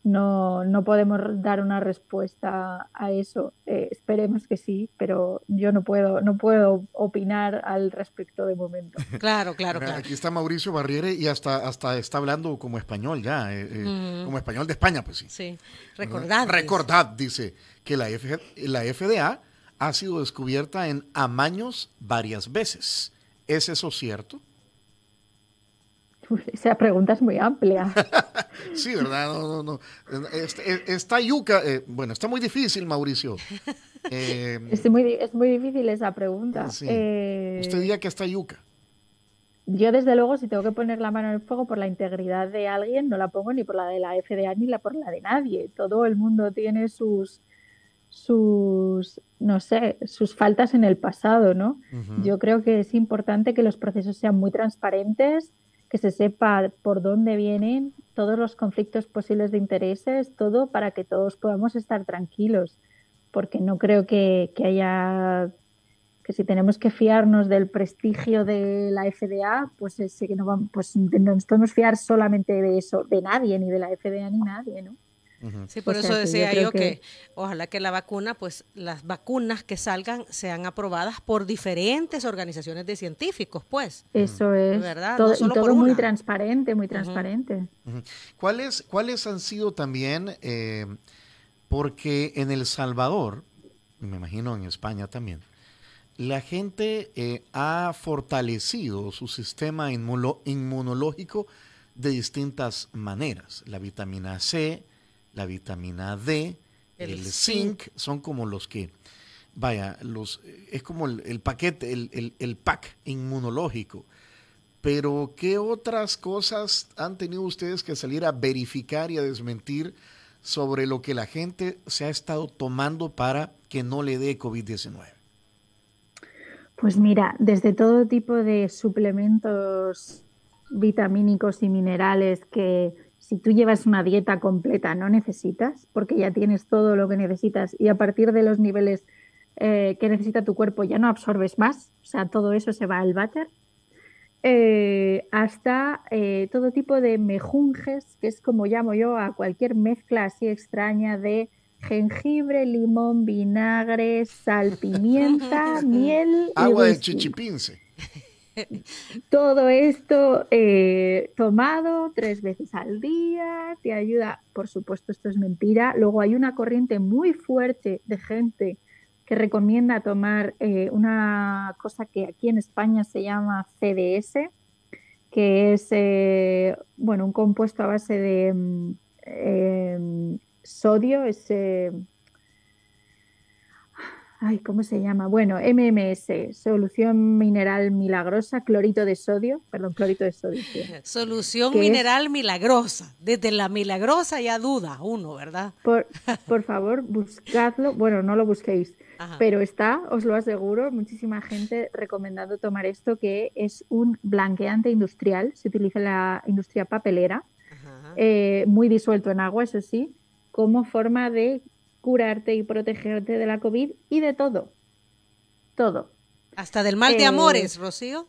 no podemos dar una respuesta a eso. Esperemos que sí, pero yo no puedo opinar al respecto de momento. Claro, claro, claro. Aquí está Mauricio Barriere y hasta está hablando como español ya, como español de España, pues sí. Sí, recordad. Recordad, dice, que la FDA ha sido descubierta en Amaños varias veces. ¿Es eso cierto? Esa pregunta es muy amplia. Sí, ¿verdad? No. Está yuca. Bueno, está muy difícil, Mauricio. Es muy difícil esa pregunta. Sí. Usted diría que está yuca. Yo, desde luego, si tengo que poner la mano en el fuego por la integridad de alguien, no la pongo ni por la de la FDA ni por la de nadie. Todo el mundo tiene sus no sé, sus faltas en el pasado, ¿no? Uh-huh. Yo creo que es importante que los procesos sean muy transparentes, que se sepa por dónde vienen todos los conflictos posibles de intereses, todo para que todos podamos estar tranquilos, porque no creo que haya, que si tenemos que fiarnos del prestigio de la FDA, pues que no nos podemos fiar solamente de eso, de nadie, ni de la FDA ni nadie, ¿no? Sí, por eso decía yo que ojalá que la vacuna, pues las vacunas que salgan sean aprobadas por diferentes organizaciones de científicos, pues. Eso es, ¿verdad? Todo, no solo y todo por muy una. transparente, muy transparente. Uh-huh. ¿Cuáles han sido también, porque en El Salvador, me imagino en España también, la gente ha fortalecido su sistema inmunológico de distintas maneras? La vitamina C, la vitamina D, el zinc, son como los que, es como el paquete, el pack inmunológico. Pero, ¿qué otras cosas han tenido ustedes que salir a verificar y a desmentir sobre lo que la gente se ha estado tomando para que no le dé COVID-19? Pues mira, desde todo tipo de suplementos vitamínicos y minerales que, si tú llevas una dieta completa, no necesitas, porque ya tienes todo lo que necesitas y a partir de los niveles que necesita tu cuerpo ya no absorbes más, o sea, todo eso se va al váter, hasta todo tipo de mejunjes, que es como llamo yo a cualquier mezcla así extraña de jengibre, limón, vinagre, sal, pimienta, miel y agua de whisky. chichipince. Todo esto tomado 3 veces al día te ayuda. Por supuesto, esto es mentira. Luego hay una corriente muy fuerte de gente que recomienda tomar una cosa que aquí en España se llama CDS, que es un compuesto a base de sodio, ¿cómo se llama? Bueno, MMS, solución mineral milagrosa, clorito de sodio. Sí. Solución mineral milagrosa. Desde la milagrosa ya duda uno, ¿verdad? Por favor, buscadlo. Bueno, no lo busquéis, pero está, os lo aseguro, muchísima gente recomendando tomar esto, que es un blanqueante industrial. Se utiliza en la industria papelera, muy disuelto en agua, eso sí, como forma de curarte y protegerte de la COVID y de todo. Hasta del mal de amores, Rocío.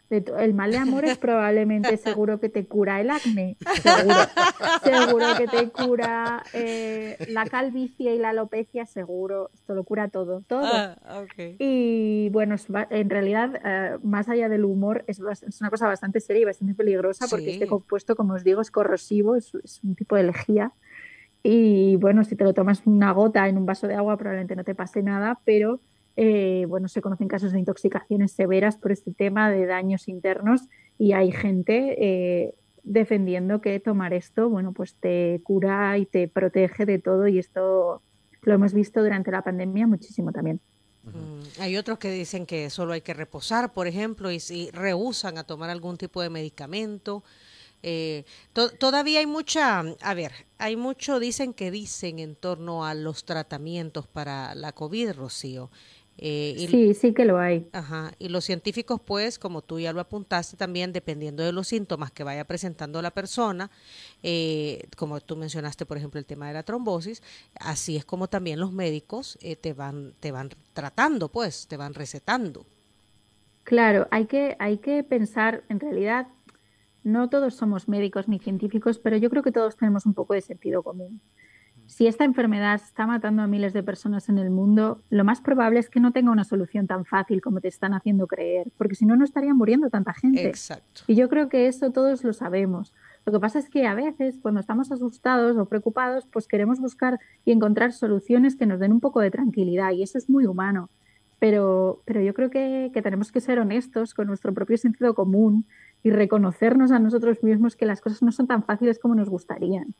El mal de amores probablemente seguro que te cura el acné, seguro que te cura la calvicie y la alopecia, seguro, esto lo cura todo. Okay. Y bueno, en realidad, más allá del humor, es una cosa bastante seria y bastante peligrosa, porque este compuesto, como os digo, es corrosivo, es un tipo de lejía. Y bueno, si te lo tomas una gota en un vaso de agua probablemente no te pase nada, pero se conocen casos de intoxicaciones severas por este tema de daños internos y hay gente defendiendo que tomar esto, pues te cura y te protege de todo, y esto lo hemos visto durante la pandemia muchísimo también. Hay otros que dicen que solo hay que reposar, por ejemplo, y si rehúsan a tomar algún tipo de medicamento. Todavía hay mucho dicen en torno a los tratamientos para la COVID, Rocío. Sí que lo hay. Ajá, y los científicos, pues, como tú ya lo apuntaste también, dependiendo de los síntomas que vaya presentando la persona, como tú mencionaste, por ejemplo, el tema de la trombosis, así es como también los médicos te van tratando, pues, te van recetando. Claro, hay que pensar, en realidad, no todos somos médicos ni científicos, pero yo creo que todos tenemos un poco de sentido común. Si esta enfermedad está matando a miles de personas en el mundo, lo más probable es que no tenga una solución tan fácil como te están haciendo creer, porque si no, no estaría muriendo tanta gente. Exacto. Y yo creo que eso todos lo sabemos. Lo que pasa es que a veces, cuando estamos asustados o preocupados, pues queremos buscar y encontrar soluciones que nos den un poco de tranquilidad, y eso es muy humano. Pero yo creo que tenemos que ser honestos con nuestro propio sentido común y reconocernos a nosotros mismos que las cosas no son tan fáciles como nos gustarían.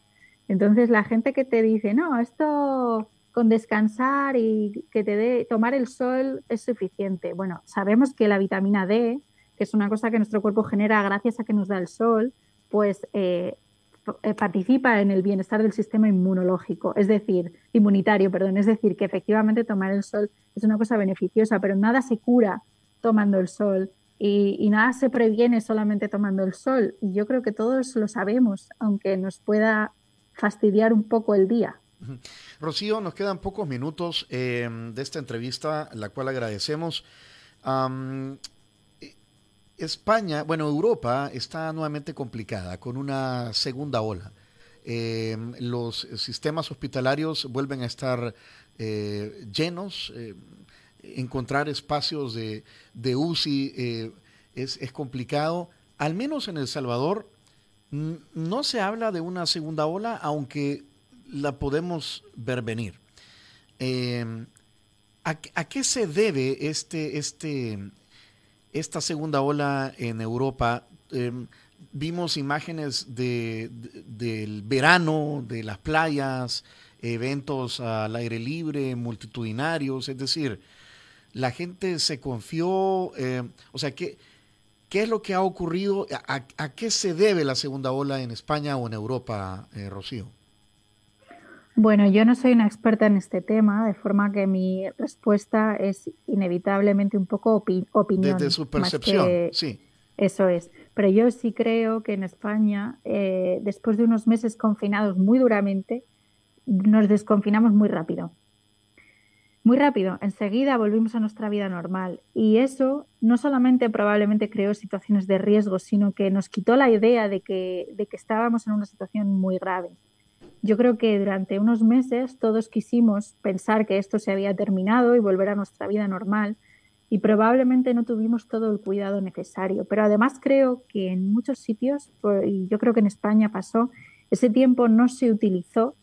Entonces, la gente que te dice, no, esto con descansar y que te dé tomar el sol es suficiente. Bueno, sabemos que la vitamina D, que es una cosa que nuestro cuerpo genera gracias a que nos da el sol, pues participa en el bienestar del sistema inmunológico, inmunitario, perdón. Es decir, que efectivamente tomar el sol es una cosa beneficiosa, pero nada se cura tomando el sol y nada se previene solamente tomando el sol. Y yo creo que todos lo sabemos, aunque nos pueda fastidiar un poco el día. Rocío, nos quedan pocos minutos de esta entrevista, la cual agradecemos. España, bueno, Europa está nuevamente complicada con una segunda ola. Los sistemas hospitalarios vuelven a estar llenos. Encontrar espacios de UCI es complicado. Al menos en El Salvador no se habla de una segunda ola, aunque la podemos ver venir. ¿A qué se debe esta segunda ola en Europa? Vimos imágenes del verano, de las playas, eventos al aire libre, multitudinarios, es decir, la gente se confió, o sea, ¿qué es lo que ha ocurrido? ¿A qué se debe la segunda ola en España o en Europa, Rocío? Bueno, yo no soy una experta en este tema, de forma que mi respuesta es inevitablemente un poco opinión. Desde su percepción, sí. Eso es. Pero yo sí creo que en España, después de unos meses confinados muy duramente, nos desconfinamos muy rápido. Muy rápido, enseguida volvimos a nuestra vida normal. Y eso no solamente probablemente creó situaciones de riesgo, sino que nos quitó la idea de que estábamos en una situación muy grave. Yo creo que durante unos meses todos quisimos pensar que esto se había terminado y volver a nuestra vida normal, y probablemente no tuvimos todo el cuidado necesario. Pero además creo que en muchos sitios, y yo creo que en España pasó, ese tiempo no se utilizó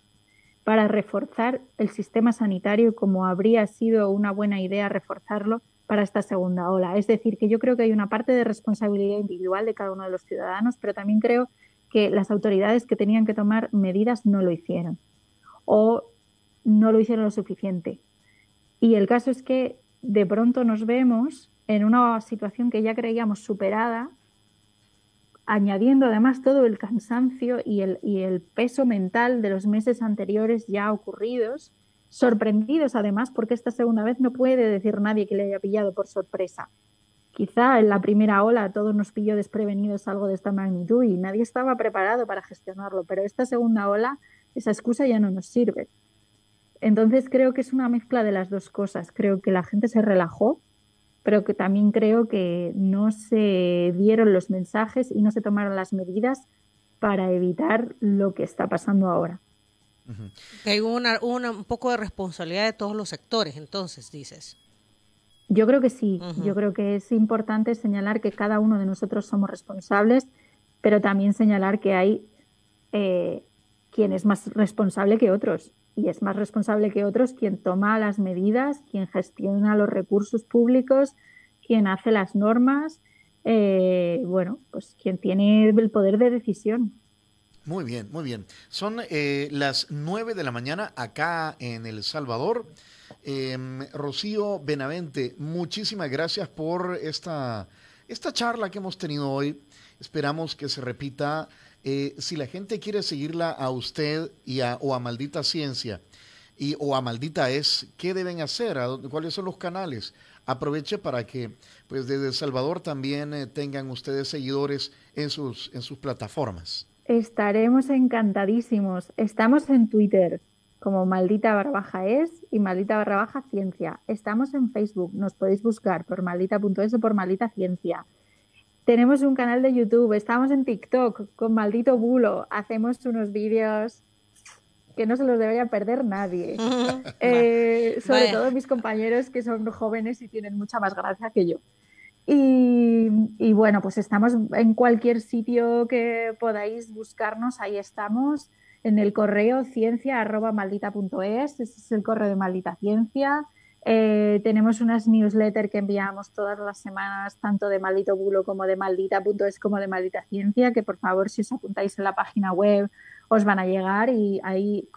para reforzar el sistema sanitario como habría sido una buena idea reforzarlo para esta segunda ola. Es decir, que yo creo que hay una parte de responsabilidad individual de cada uno de los ciudadanos, pero también creo que las autoridades que tenían que tomar medidas no lo hicieron o no lo hicieron lo suficiente. Y el caso es que de pronto nos vemos en una situación que ya creíamos superada, añadiendo además todo el cansancio y el peso mental de los meses anteriores ya ocurridos, sorprendidos además porque esta segunda vez no puede decir nadie que le haya pillado por sorpresa. Quizá en la primera ola a todos nos pilló desprevenidos algo de esta magnitud y nadie estaba preparado para gestionarlo, pero esta segunda ola, esa excusa ya no nos sirve. Entonces creo que es una mezcla de las dos cosas. Creo que la gente se relajó, pero que también creo que no se dieron los mensajes y no se tomaron las medidas para evitar lo que está pasando ahora. Que hay un poco de responsabilidad de todos los sectores, entonces, dices. Yo creo que sí. Yo creo que es importante señalar que cada uno de nosotros somos responsables, pero también señalar que hay quien es más responsable que otros. Y es más responsable que otros quien toma las medidas, quien gestiona los recursos públicos, quien hace las normas, pues quien tiene el poder de decisión. Muy bien, muy bien. Son las 9 de la mañana acá en El Salvador. Rocío Benavente, muchísimas gracias por esta charla que hemos tenido hoy. Esperamos que se repita. Si la gente quiere seguirla a usted o a Maldita Ciencia o a Maldita Es, ¿qué deben hacer? ¿Cuáles son los canales? Aproveche para que pues desde El Salvador también tengan ustedes seguidores en sus plataformas. Estaremos encantadísimos. Estamos en Twitter como Maldita_Es y Maldita_Ciencia. Estamos en Facebook, nos podéis buscar por Maldita.es o por Maldita Ciencia. Tenemos un canal de YouTube, estamos en TikTok con Maldito Bulo, hacemos unos vídeos que no se los debería perder nadie. Sobre todo mis compañeros que son jóvenes y tienen mucha más gracia que yo. Y bueno, pues estamos en cualquier sitio que podáis buscarnos, ahí estamos. En el correo ciencia@maldita.es, ese es el correo de Maldita Ciencia. Tenemos unas newsletters que enviamos todas las semanas, tanto de Maldito Bulo como de Maldita.es como de Maldita Ciencia, que por favor, si os apuntáis en la página web, os van a llegar y ahí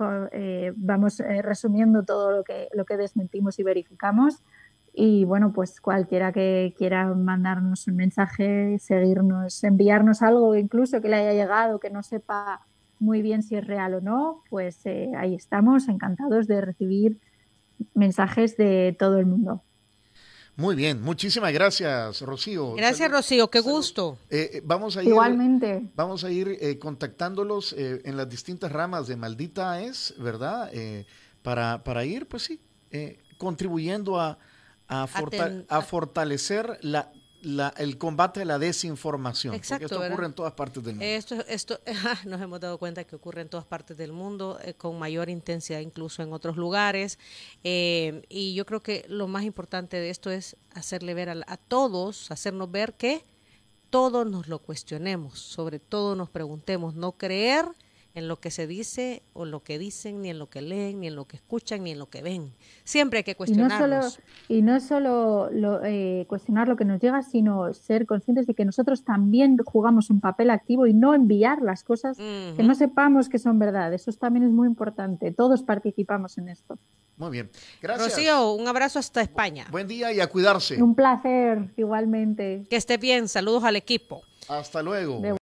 vamos resumiendo todo lo que desmentimos y verificamos. Y bueno, pues cualquiera que quiera mandarnos un mensaje, seguirnos, enviarnos algo incluso que le haya llegado, que no sepa muy bien si es real o no, pues ahí estamos, encantados de recibir mensajes de todo el mundo. Muy bien, muchísimas gracias, Rocío. Gracias, Rocío, qué gusto. Igualmente. Vamos a ir contactándolos en las distintas ramas de Maldita Es, ¿verdad? Para ir, pues sí, contribuyendo a fortalecer el combate a la desinformación. Exacto, porque esto ocurre en todas partes del mundo. Esto nos hemos dado cuenta que ocurre en todas partes del mundo, con mayor intensidad incluso en otros lugares. Y yo creo que lo más importante de esto es hacerle ver a todos, hacernos ver que todos nos lo cuestionemos, sobre todo nos preguntemos, no creer en lo que se dice o lo que dicen, ni en lo que leen, ni en lo que escuchan, ni en lo que ven. Siempre hay que cuestionarnos. Y no solo cuestionar lo que nos llega, sino ser conscientes de que nosotros también jugamos un papel activo y no enviar las cosas que no sepamos que son verdad. Eso también es muy importante. Todos participamos en esto. Muy bien. Gracias. Rocío, un abrazo hasta España. Buen día y a cuidarse. Un placer, igualmente. Que esté bien. Saludos al equipo. Hasta luego.